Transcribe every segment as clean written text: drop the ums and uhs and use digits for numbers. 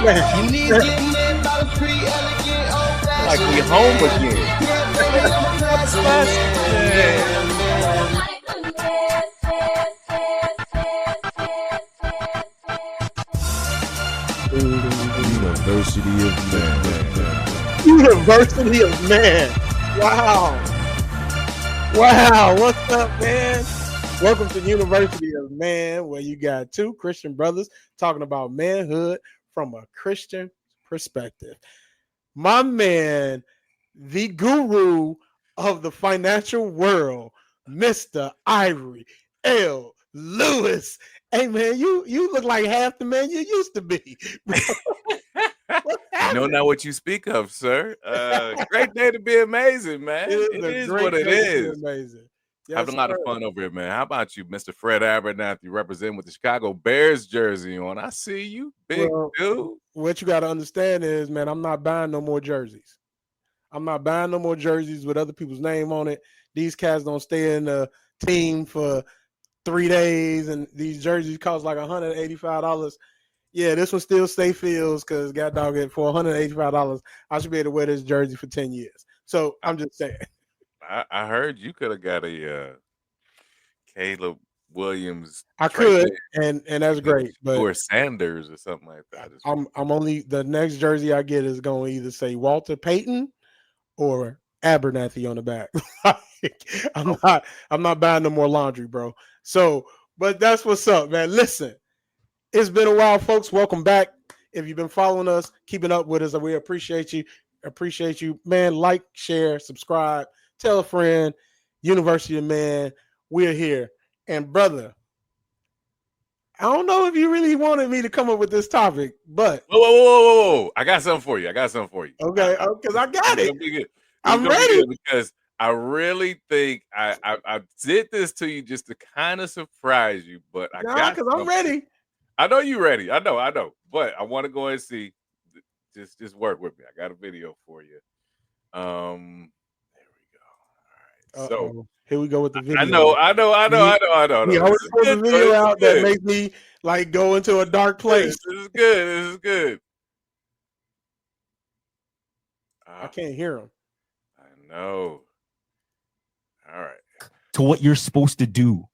Like we home again. University of Man. University of Man. Wow. What's up, man? Welcome to University of Man, where you got two Christian brothers talking about manhood from a Christian perspective. My man, the guru of the financial world, Mr. Ivery L. Lewis. Hey, man, you look like half the man you used to be. You know not what you speak of, sir. Great day to be amazing, man. It is what it is. Amazing. Yes, Having a lot of fun over here, man. How about you, Mr. Fred Abernathy, representing with the Chicago Bears jersey on? I see you, big dude. What you got to understand is, man, I'm not buying no more jerseys. I'm not buying no more jerseys with other people's name on it. These cats don't stay in the team for 3 days, and these jerseys cost like $185. Yeah, this one still stay Fields because God dog it for $185. I should be able to wear this jersey for 10 years. So I'm just saying. I heard you could have got a Caleb Williams. I could, and that's great. But or Sanders or something like that. I'm only the next jersey I get is going to either say Walter Payton or Abernathy on the back. I'm not buying no more laundry, bro. So, but that's what's up, man. Listen, it's been a while, folks. Welcome back. If you've been following us, keeping up with us, we appreciate you. Appreciate you, man. Like, share, subscribe, tell a friend. University of Man, we're here. And brother, I don't know if you really wanted me to come up with this topic, but whoa. I got something for you. Okay, because I got it. I'm ready. Because I really think I did this to you just to kind of surprise you, but because I'm ready. I know you're ready. I know. But I want to go and see. Just work with me. I got a video for you. There we go. All right. So here we go with the video. I know. We always put the video out that makes me like go into a dark place. This is good. I can't hear him. I know. All right. To what you're supposed to do.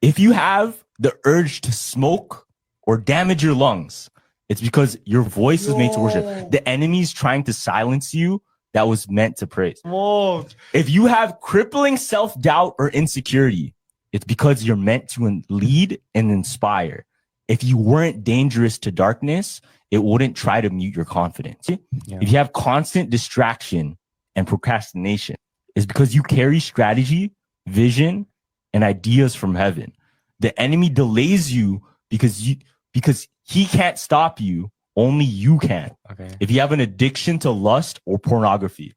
If you have the urge to smoke or damage your lungs, it's because your voice is made to worship. The enemy's trying to silence you. That was meant to praise. Whoa. If you have crippling self-doubt or insecurity, it's because you're meant to lead and inspire. If you weren't dangerous to darkness, it wouldn't try to mute your confidence. Yeah. If you have constant distraction and procrastination, it's because you carry strategy, vision, and ideas from heaven. The enemy delays you because he can't stop you. Only you can. Okay. If you have an addiction to lust or pornography,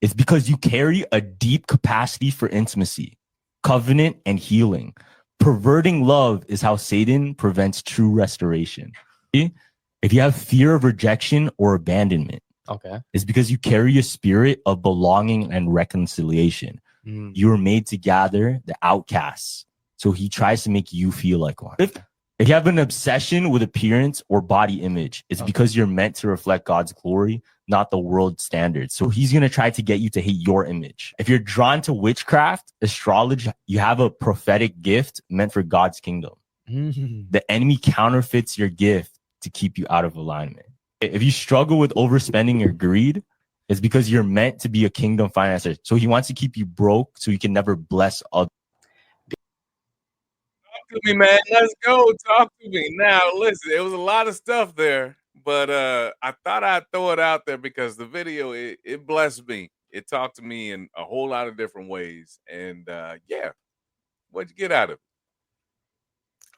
it's because you carry a deep capacity for intimacy, covenant, and healing. Perverting love is how Satan prevents true restoration. If you have fear of rejection or abandonment, it's because you carry a spirit of belonging and reconciliation. You were made to gather the outcasts. So he tries to make you feel like one. If you have an obsession with appearance or body image, it's because you're meant to reflect God's glory, not the world's standards. So he's going to try to get you to hate your image. If you're drawn to witchcraft, astrology, you have a prophetic gift meant for God's kingdom. The enemy counterfeits your gift to keep you out of alignment. If you struggle with overspending or greed, it's because you're meant to be a kingdom financer. So he wants to keep you broke so you can never bless others. To me, man. Let's go. Talk to me now. Listen, it was a lot of stuff there, but I thought I'd throw it out there because the video it blessed me. It talked to me in a whole lot of different ways, and what'd you get out of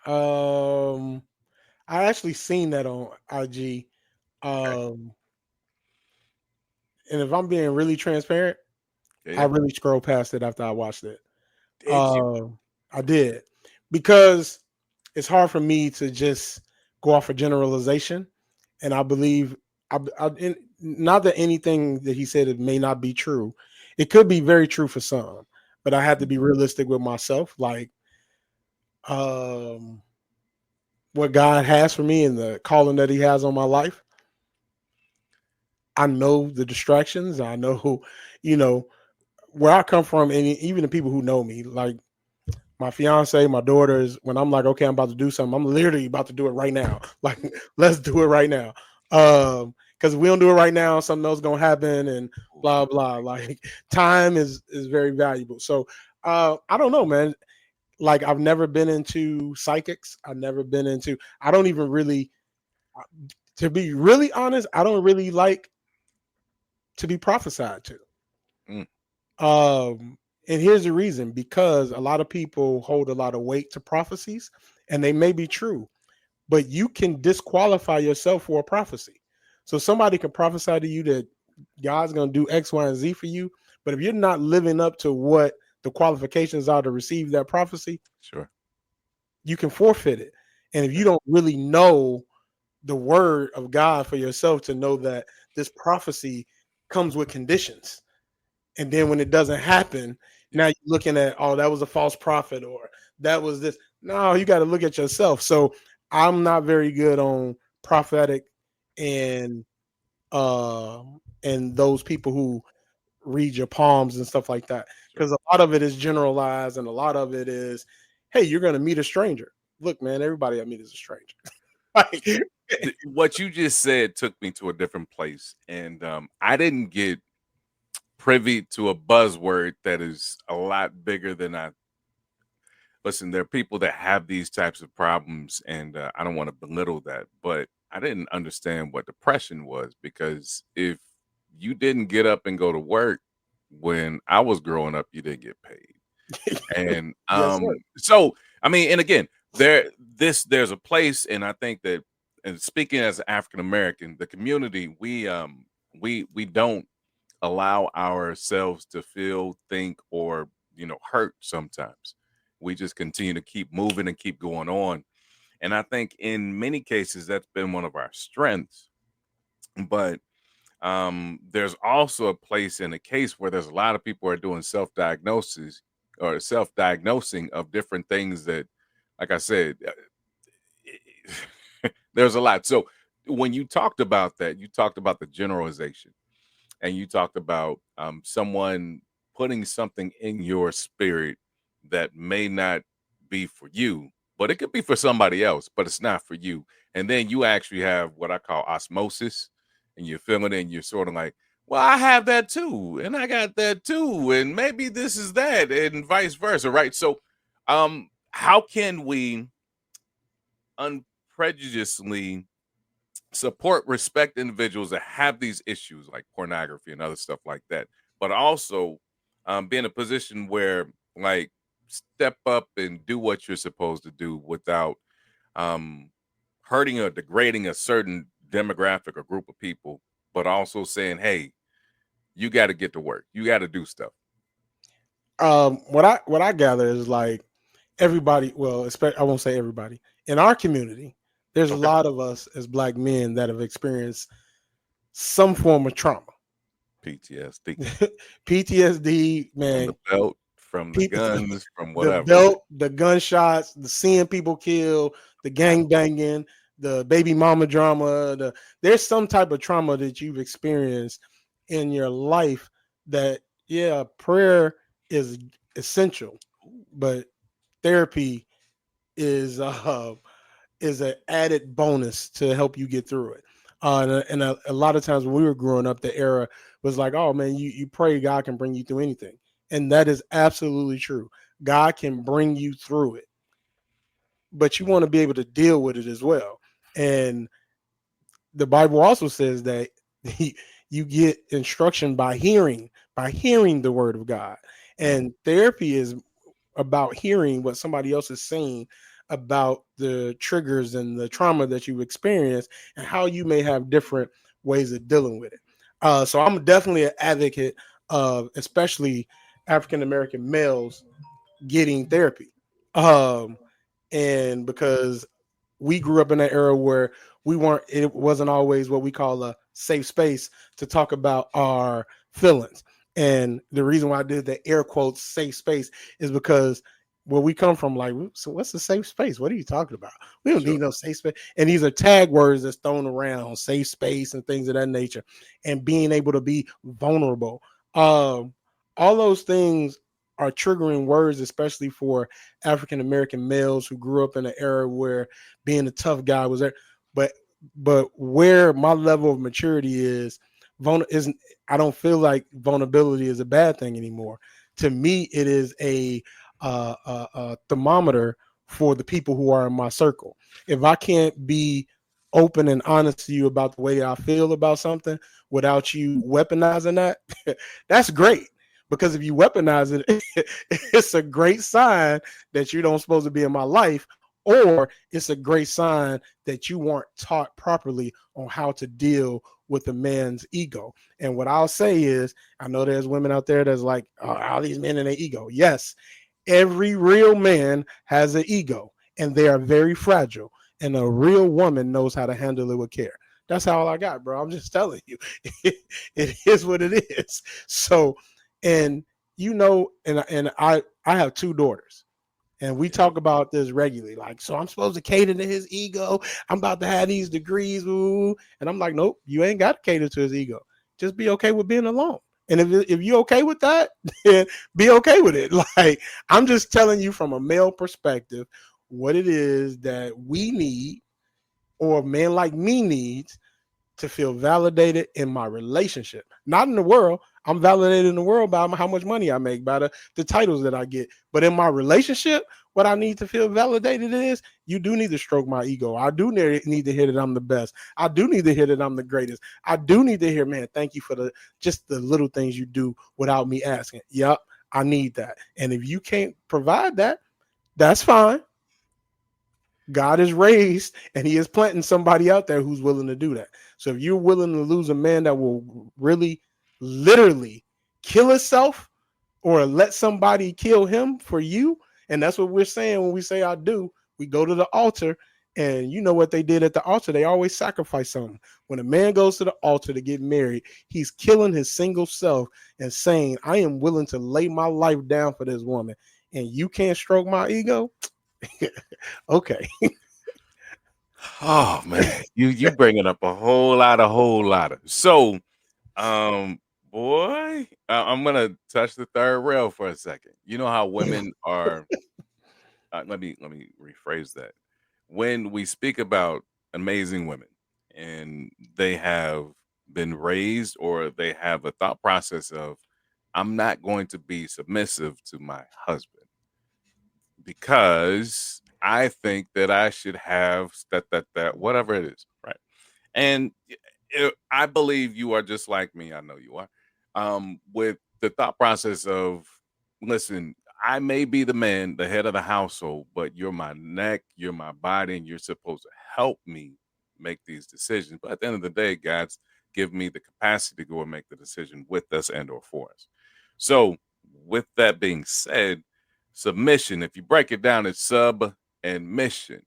it? I actually seen that on IG, and if I'm being really transparent, I really scrolled past it after I watched it. I did. Because it's hard for me to just go off a generalization. And I believe, not that anything that he said it may not be true. It could be very true for some. But I had to be realistic with myself. Like, what God has for me and the calling that He has on my life, I know the distractions. I know, you know, where I come from, and even the people who know me, like my fiance, my daughters, when I'm like, okay, I'm about to do something, I'm literally about to do it right now. Like, let's do it right now. Because if we don't do it right now, something else gonna happen and blah blah. Like time is very valuable. So I don't know, man. Like I've never been into psychics. I've never been into, I don't even really, to be really honest, I don't really like to be prophesied to. Mm. And here's the reason, because a lot of people hold a lot of weight to prophecies and they may be true, but you can disqualify yourself for a prophecy. So somebody can prophesy to you that God's going to do X, Y, and Z for you. But if you're not living up to what the qualifications are to receive that prophecy, Sure. you can forfeit it. And if you don't really know the word of God for yourself to know that this prophecy comes with conditions, and then when it doesn't happen, now you're looking at, oh, that was a false prophet or that was this. No, you got to look at yourself. So I'm not very good on prophetic and those people who read your palms and stuff like that, Sure. because a lot of it is generalized and a lot of it is, hey, you're going to meet a stranger. Look, man, everybody I meet is a stranger. Like, What you just said took me to a different place, and I didn't get privy to a buzzword that is a lot bigger than I. Listen, there are people that have these types of problems, and I don't want to belittle that, but I didn't understand what depression was, because if you didn't get up and go to work when I was growing up, you didn't get paid. And yes, sir. so I mean, and again, there's a place, and I think that, and speaking as an African American, the community, we don't allow ourselves to feel, think, or hurt sometimes. We just continue to keep moving and keep going on. And I think in many cases that's been one of our strengths. But there's also a place in a case where there's a lot of people are doing self-diagnosis or self-diagnosing of different things that, like I said, there's a lot. So when you talked about that, you talked about the generalization, and you talked about someone putting something in your spirit that may not be for you, but it could be for somebody else, but it's not for you. And then you actually have what I call osmosis, and you're feeling it, and you're sort of like, well, I have that too, and I got that too, and maybe this is that, and vice versa, right? So, how can we unprejudicedly support, respect individuals that have these issues like pornography and other stuff like that, but also be in a position where, like, step up and do what you're supposed to do without um, hurting or degrading a certain demographic or group of people, but also saying, hey, you got to get to work, you got to do stuff. What I gather is like everybody, well, I won't say everybody in our community. There's a Okay. lot of us as Black men that have experienced some form of trauma. PTSD. PTSD, From man. the belt, from the People, guns, from the whatever. belt, the gunshots, the seeing people killed, the gang banging, the baby mama drama. There's some type of trauma that you've experienced in your life that, yeah, prayer is essential, but therapy is an added bonus to help you get through it. And a lot of times when we were growing up, the era was like, oh man, you pray God can bring you through anything. And that is absolutely true. God can bring you through it, but you want to be able to deal with it as well. And the Bible also says that you get instruction by hearing the word of God. And therapy is about hearing what somebody else is saying about the triggers and the trauma that you've experienced and how you may have different ways of dealing with it. So I'm definitely an advocate of especially African American males getting therapy. And because we grew up in an era where it wasn't always what we call a safe space to talk about our feelings. And the reason why I did the air quotes safe space is because where we come from, like, so what's the safe space? What are you talking about? We don't Sure. need no safe space. And these are tag words that's thrown around, safe space and things of that nature, and being able to be vulnerable. All those things are triggering words, especially for African American males who grew up in an era where being a tough guy was there. But where my level of maturity is, isn't, I don't feel like vulnerability is a bad thing anymore. To me, it is a thermometer for the people who are in my circle. If I can't be open and honest to you about the way I feel about something without you weaponizing that, that's great. Because if you weaponize it, it's a great sign that you don't supposed to be in my life, or it's a great sign that you weren't taught properly on how to deal with a man's ego. And what I'll say is, I know there's women out there that's like, oh, all these men and their ego. Yes, every real man has an ego, and they are very fragile. And a real woman knows how to handle it with care. That's all I got, bro. I'm just telling you, it is what it is. So, and I have 2 daughters. And we talk about this regularly. Like, so I'm supposed to cater to his ego. I'm about to have these degrees. Ooh. And I'm like, nope, you ain't got to cater to his ego. Just be okay with being alone. And if you're okay with that, then be okay with it. Like, I'm just telling you from a male perspective what it is that we need, or a man like me needs, to feel validated in my relationship. Not in the world. I'm validated in the world by how much money I make, by the titles that I get. But in my relationship, what I need to feel validated is, you do need to stroke my ego. I do need to hear that I'm the best. I do need to hear that I'm the greatest. I do need to hear, man, thank you for just the little things you do without me asking. Yep, I need that. And if you can't provide that, that's fine. God is raised, and he is planting somebody out there who's willing to do that. So if you're willing to lose a man that will really, literally kill himself, or let somebody kill him for you, and that's what we're saying when we say I do, we go to the altar, and you know what they did at the altar? They always sacrifice something. When a man goes to the altar to get married, he's killing his single self and saying, I am willing to lay my life down for this woman, and you can't stroke my ego? Okay. Oh man, you bringing up a whole lot of. So, um, boy, I'm gonna touch the third rail for a second. You know how women are. Let me rephrase that. When we speak about amazing women, and they have been raised, or they have a thought process of, I'm not going to be submissive to my husband because I think that I should have that whatever it is, right? And I believe you are just like me. I know you are. With the thought process of, listen, I may be the man, the head of the household, but you're my neck, you're my body, and you're supposed to help me make these decisions. But at the end of the day, God's given me the capacity to go and make the decision with us and or for us. So, with that being said, submission, if you break it down, it's sub and mission,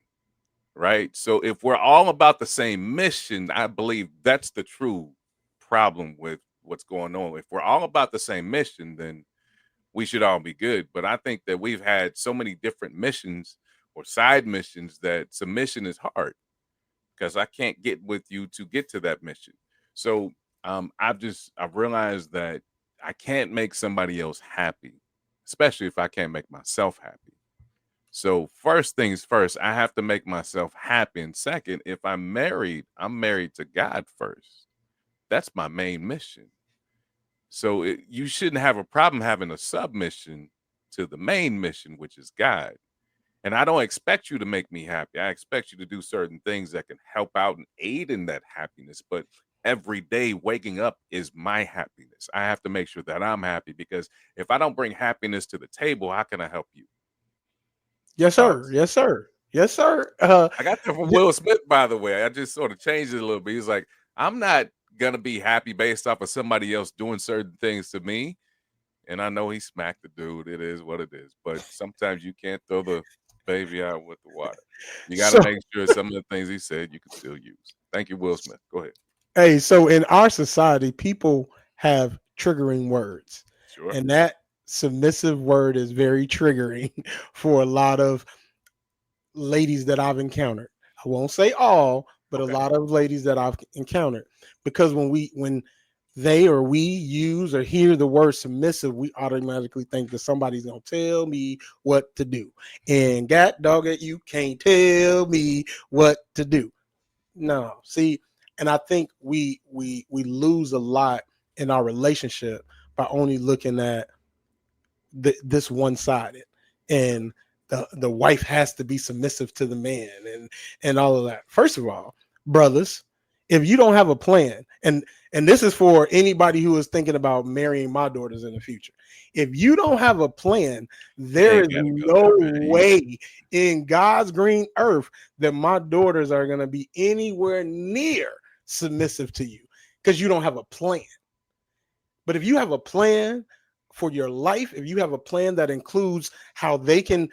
right? So if we're all about the same mission, I believe that's the true problem with what's going on. If we're all about the same mission, then we should all be good. But I think that we've had so many different missions or side missions that submission is hard, because I can't get with you to get to that mission. So I've realized that I can't make somebody else happy, especially if I can't make myself happy. So first things first, I have to make myself happy. And second, if I'm married to God first. That's my main mission. So you shouldn't have a problem having a submission to the main mission, which is God. And I don't expect you to make me happy. I expect you to do certain things that can help out and aid in that happiness. But every day waking up is my happiness. I have to make sure that I'm happy, because if I don't bring happiness to the table, how can I help you? Yes, sir. Thoughts? Yes, sir. Yes, sir. I got that from Will Smith, by the way. I just sort of changed it a little bit. He's like, I'm not gonna be happy based off of somebody else doing certain things to me. And I know he smacked the dude. It is what it is. But sometimes you can't throw the baby out with the water. You got to So, make sure some of the things he said you can still use. Thank you, Will Smith. Go ahead. hey, so in our society, people have triggering words, Sure. and that submissive word is very triggering for a lot of ladies that I've encountered. I won't say all, but Okay. a lot of ladies that I've encountered, because when they or we use or hear the word submissive, we automatically think that somebody's gonna tell me what to do. And God dog it, you can't tell me what to do. No, see, and I think we lose a lot in our relationship by only looking at this one sided, and the wife has to be submissive to the man, and all of that. First of all, brothers, if you don't have a plan, and this is for anybody who is thinking about marrying my daughters in the future, if you don't have a plan, You there ain't is gotta go no there, man. way in God's green earth that my daughters are going to be anywhere near submissive to you, because you don't have a plan. But if you have a plan for your life, if you have a plan that includes how they can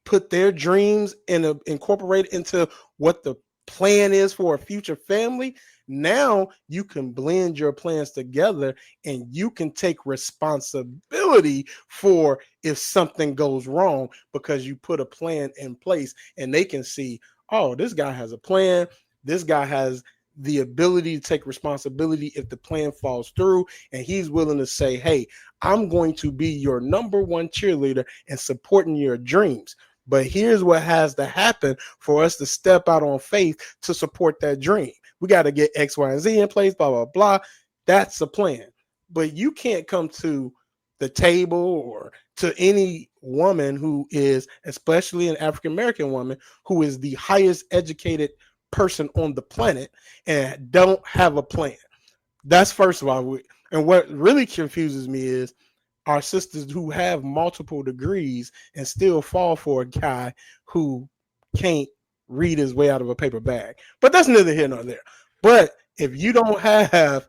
put their dreams and incorporate into what the plan is for a future family, now you can blend your plans together and you can take responsibility for if something goes wrong, because you put a plan in place and they can see, oh, this guy has a plan. This guy has the ability to take responsibility if the plan falls through, and he's willing to say, hey, I'm going to be your number one cheerleader and supporting your dreams. But here's what has to happen for us to step out on faith to support that dream. We got to get X, Y, and Z in place, blah, blah, blah. That's the plan. But you can't come to the table or to any woman who is, especially an African American woman, who is the highest educated person on the planet, and don't have a plan. That's first of all. And what really confuses me is our sisters who have multiple degrees and still fall for a guy who can't read his way out of a paper bag. But that's neither here nor there. But if you don't have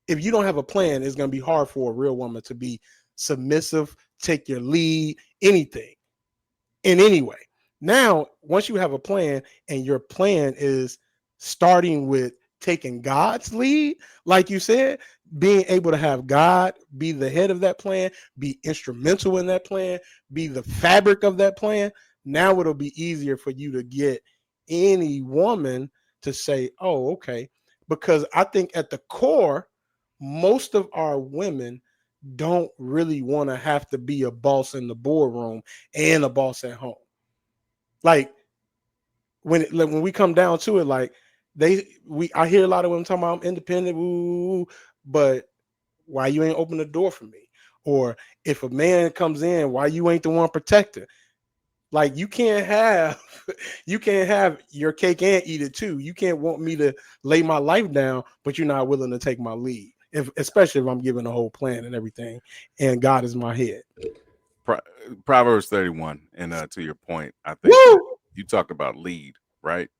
a plan, it's going to be hard for a real woman to be submissive, take your lead, anything in any way. Now, once you have a plan, and your plan is starting with taking God's lead, like you said, being able to have God be the head of that plan, be instrumental in that plan, be the fabric of that plan, now it'll be easier for you to get any woman to say, oh, okay. Because I think at the core, most of our women don't really want to have to be a boss in the boardroom and a boss at home. Like when we come down to it, like I hear a lot of women talking about I'm independent, woo, but why you ain't open the door for me? Or if a man comes in, why you ain't the one protector? Like you can't have your cake and eat it too. You can't want me to lay my life down, but you're not willing to take my lead. Especially if I'm giving a whole plan and everything, and God is my head. Proverbs 31, and to your point, I think Woo! you talked about lead, right?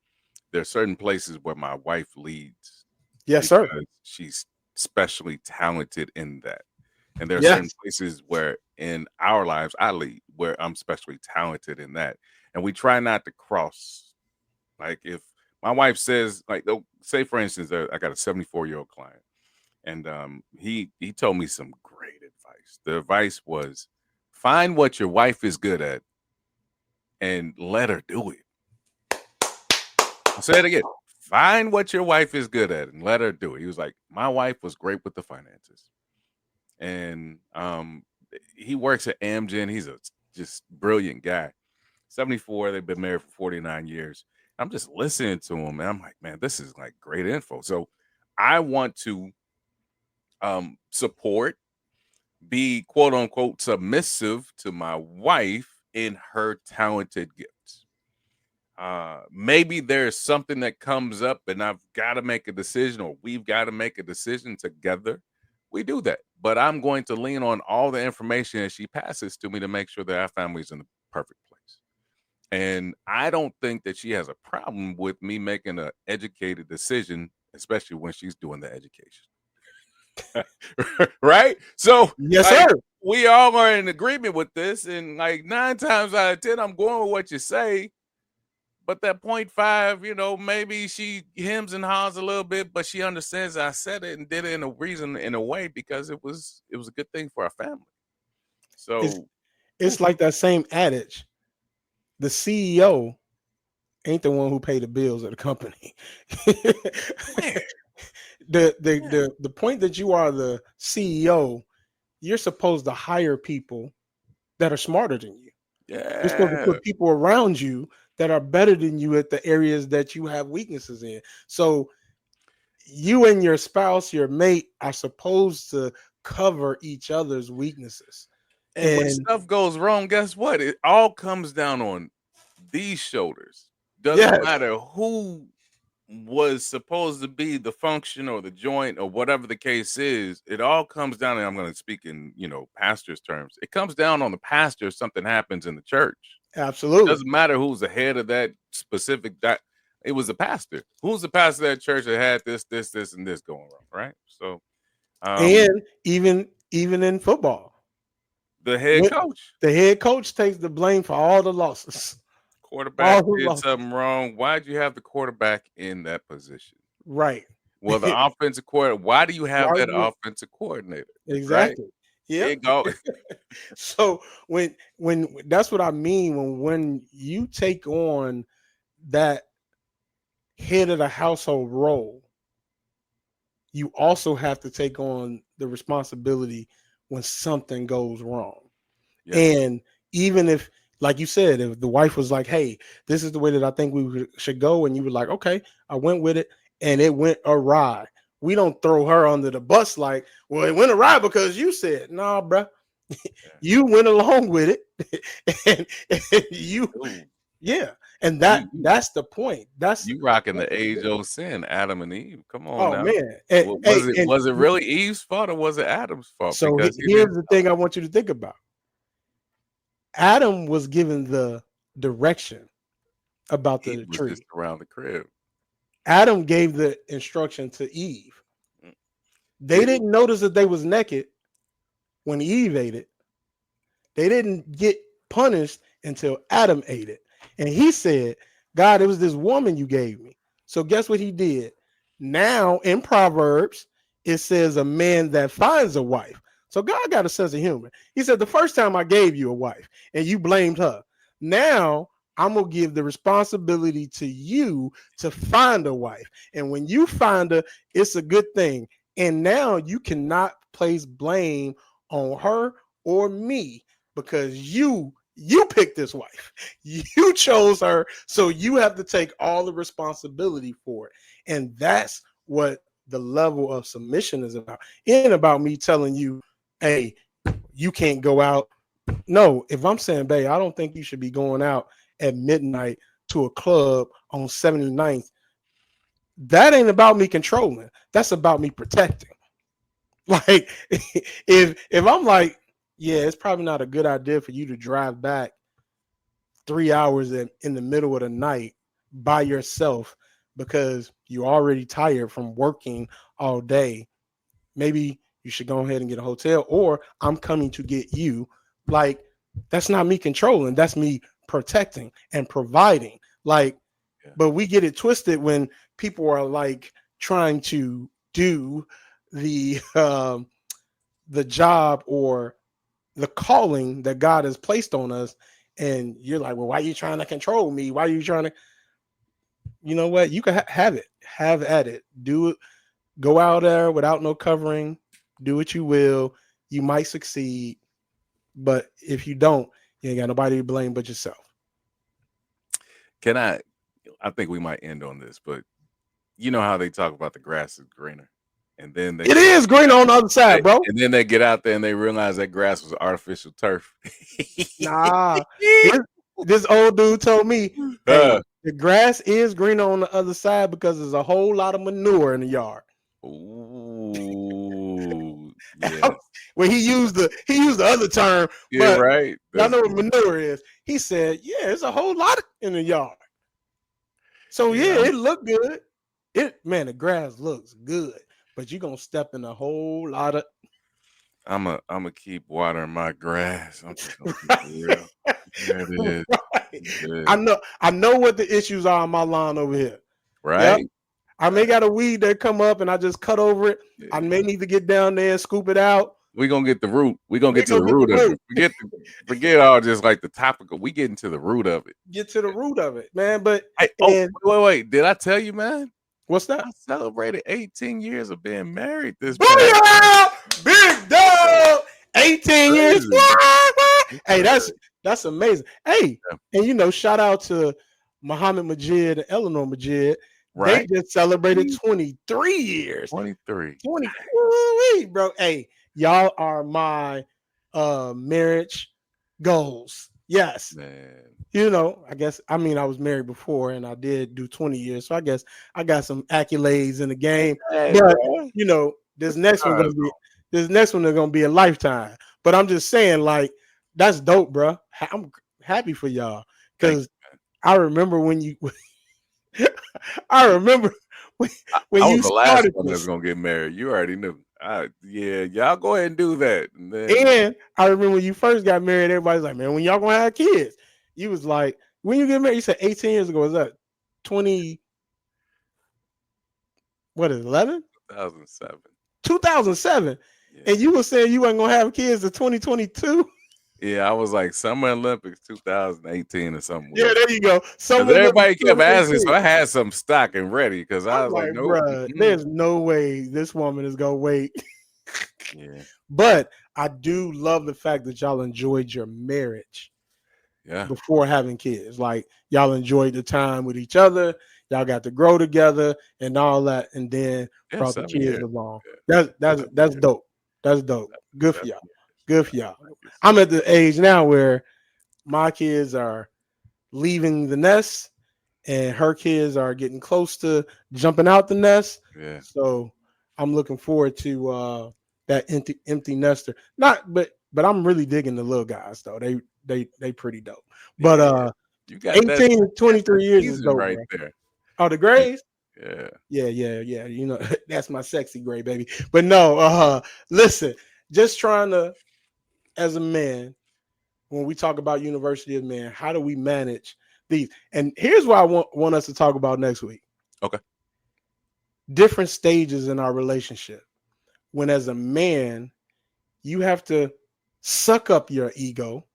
There are certain places where my wife leads Yes, sir. because she's specially talented in that. And there are certain Yes. places where in our lives I lead where I'm especially talented in that. And we try not to cross. Like if my wife says, like, say for instance, I got a 74-year-old client, and he told me some great advice. The advice was find what your wife is good at and let her do it. I'll say it again. Find what your wife is good at and let her do it. He was like, my wife was great with the finances. And he works at Amgen. He's a just brilliant guy. 74. They've been married for 49 years. I'm just listening to him, and I'm like, man, this is like great info. So I want to support, be quote unquote submissive to my wife in her talented gifts. Maybe there's something that comes up and I've got to make a decision, or we've got to make a decision together. We do that, but I'm going to lean on all the information that she passes to me to make sure that our family's in the perfect place. And I don't think that she has a problem with me making an educated decision, especially when she's doing the education. Right? So, Yes, like, sir. we all are in agreement with this, and like 9 times out of 10, I'm going with what you say. But that 0.5, maybe she hems and haws a little bit, but she understands I said it and did it in a way because it was a good thing for our family. So It's like that same adage. The CEO ain't the one who paid the bills of the company. man, The point that you are the CEO, you're supposed to hire people that are smarter than you. You're supposed to yeah. put people around you that are better than you at the areas that you have weaknesses in. So you and your spouse, your mate, are supposed to cover each other's weaknesses. And when And stuff goes wrong, guess what? It all comes down on these shoulders. Doesn't yes, matter who was supposed to be the function or the joint or whatever the case is. It all comes down, and I'm going to speak in pastor's terms. It comes down on the pastor if something happens in the church. absolutely. Doesn't matter who's the head of that specific. That it was the pastor. Who's the pastor of that church that had this, and this going wrong, right? So, And even in football, the head coach. the head coach takes the blame for all the losses. Quarterback All the did losses. something wrong. Why'd you have the quarterback in that position? Right. Well, the offensive coordinator. Why do you have Why that you- offensive coordinator? Right? Exactly. Yeah. It go. So when that's what I mean when you take on that head of the household role, you also have to take on the responsibility when something goes wrong. Yeah. And even if, like you said, if the wife was like, "Hey, this is the way that I think we should go," and you were like, "Okay, I went with it," and it went awry, we don't throw her under the bus like, "Well, it went awry because you said." "Nah, bruh, you went along with it," and you, Ooh, yeah, and you that's the point. That's rocking that's the age old sin, Adam and Eve. Come on oh now. man. Was it really Eve's fault or was it Adam's fault? So Because he here's didn't. the thing I want you to think about. Adam was given the direction about Eve the was just tree. around the crib. Adam gave the instruction to Eve. They Did he? didn't notice that they was naked when Eve ate it. They didn't get punished until Adam ate it. And he said, "God, it was this woman you gave me." So guess what he did? Now in Proverbs, it says a man that finds a wife. So God got a sense of humor. He said, "The first time I gave you a wife and you blamed her. Now I'm going to give the responsibility to you to find a wife. And when you find her, it's a good thing. And now you cannot place blame on her or me because you picked this wife. You chose her, so you have to take all the responsibility for it." And that's what the level of submission is about. It ain't about me telling you, "Hey, you can't go out." No, if I'm saying, "Babe, I don't think you should be going out at midnight to a club on 79th," that ain't about me controlling. That's about me protecting. Like if I'm like, "Yeah, it's probably not a good idea for you to drive back 3 hours in the middle of the night by yourself because you're already tired from working all day. Maybe you should go ahead and get a hotel, or I'm coming to get you." Like, that's not me controlling. That's me protecting and providing. Like, Yeah. but we get it twisted when people are like trying to do the job or the calling that God has placed on us, and you're like, "Well, why are you trying to control me? Why are you trying to?" You know what? You can have it. Have at it. Do it. Go out there without no covering. Do what you will. You might succeed, but if you don't, you ain't got nobody to blame but yourself. Can I think we might end on this, but you know how they talk about the grass is greener, and then It is green on the other side, bro. and then they get out there and they realize that grass was artificial turf. Nah, this old dude told me, "Hey, the grass is greener on the other side because there's a whole lot of manure in the yard." Ooh, yeah, Well, he used the other term, yeah, but right. y'all know what manure is. He said, "Yeah, it's a whole lot in the yard." So yeah, it looked good. The grass looks good, but you're gonna step in a whole lot of. I'm a keep watering my grass. I'm just gonna keep it real. There it is. Right. I know what the issues are on my lawn over here. Right. Yep. I may got a weed that come up and I just cut over it. Yeah. I may need to get down there and scoop it out. We gonna get the root. We gonna get to the gonna get root the of root. it. Forget all just like the topical. We getting to the root of it. Get to the root of it, man. But Hey, wait. Did I tell you, man? what's that? I celebrated 18 years of being married this past. Booyah! Big dog. 18 years. Crazy. Hey, that's amazing. Hey, and shout out to Muhammad Majid and Eleanor Majid. Right. They just celebrated 23 years. 23. 23, bro. Hey, y'all are my marriage goals. Yes. Man. I was married before and I did do 20 years. So I guess I got some accolades in the game. Hey, but bro. this next one gonna be a lifetime. But I'm just saying, like, that's dope, bro. I'm happy for y'all. Because I remember when you I remember when I you was the last started one this. that's gonna get married. You already knew. Yeah, y'all go ahead and do that. And I remember when you first got married, everybody's like, man, when y'all gonna have kids? You was like, when you get married, you said 18 years ago. Is that 20? What is it, 11? 2007. 2007. Yeah. And you were saying you weren't gonna have kids in 2022. Yeah, I was like Summer Olympics 2018 or something. Yeah, there you go. Everybody kept asking, so I had some stock and ready because I was like, nope. Bruh, there's no way this woman is gonna wait. Yeah. But I do love the fact that y'all enjoyed your marriage. Yeah. Before having kids. Like, y'all enjoyed the time with each other, y'all got to grow together and all that, and then brought the kids along. That's dope. That's dope. Good for y'all. Good for y'all. I'm at the age now where my kids are leaving the nest and her kids are getting close to jumping out the nest. Yeah. So I'm looking forward to that empty nester. But I'm really digging the little guys though. They pretty dope. But you got 18 to 23 years is dope, right bro. there. Oh, the grays? Yeah. That's my sexy gray, baby. But no, listen, just trying to, as a man, when we talk about University of Men, how do we manage these? And here's what I want us to talk about next week. Okay. Different stages in our relationship. When as a man, you have to suck up your ego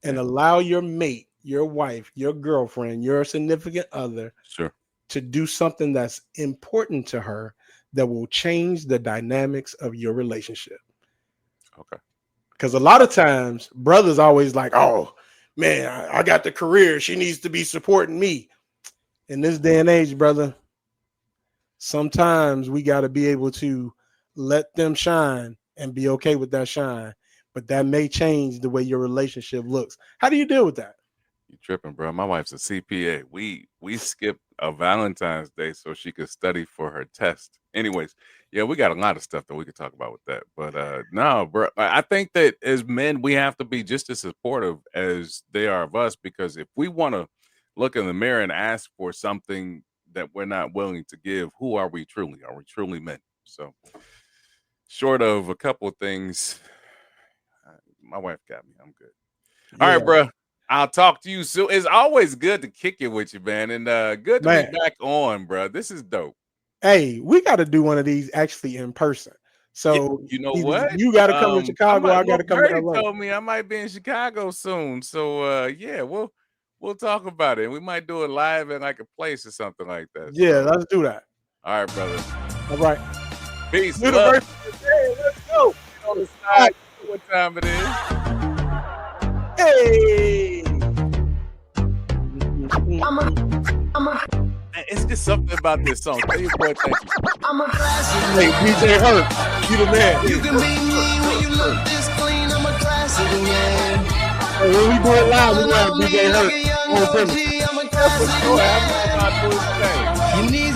and allow your mate, your wife, your girlfriend, your significant other to do something that's important to her that will change the dynamics of your relationship. Okay. Because a lot of times brothers always like, oh man, I got the career. She needs to be supporting me. In this day and age, brother, sometimes we got to be able to let them shine and be okay with that shine. But that may change the way your relationship looks. How do you deal with that? You tripping, bro. My wife's a CPA. We skipped a Valentine's Day so she could study for her test. Anyways, yeah, we got a lot of stuff that we could talk about with that. But no, bro, I think that as men, we have to be just as supportive as they are of us, because if we want to look in the mirror and ask for something that we're not willing to give, who are we truly? Are we truly men? So short of a couple of things, my wife got me. I'm good. All right, bro. I'll talk to you soon. It's always good to kick it with you, man. And good to be back on, bro. This is dope. Hey, we got to do one of these actually in person. So you know what? You got to come to Chicago. I got to come to LA. Told me I might be in Chicago soon. So yeah, we'll talk about it. We might do it live in like a place or something like that. Yeah, let's do that. All right, brother. All right. Peace. Let's go. On the side, what time it is? Hey. It's just something about this song. Tell you boy, thank you. I'm a classic. Hey, DJ Hurt, you the man. You can be mean when you look this clean. I'm a classic, yeah. Hey, when we do it live, we gonna have DJ Hurt on premise. I'm a classic, yeah. Go ahead. I'm about to do his thing. You need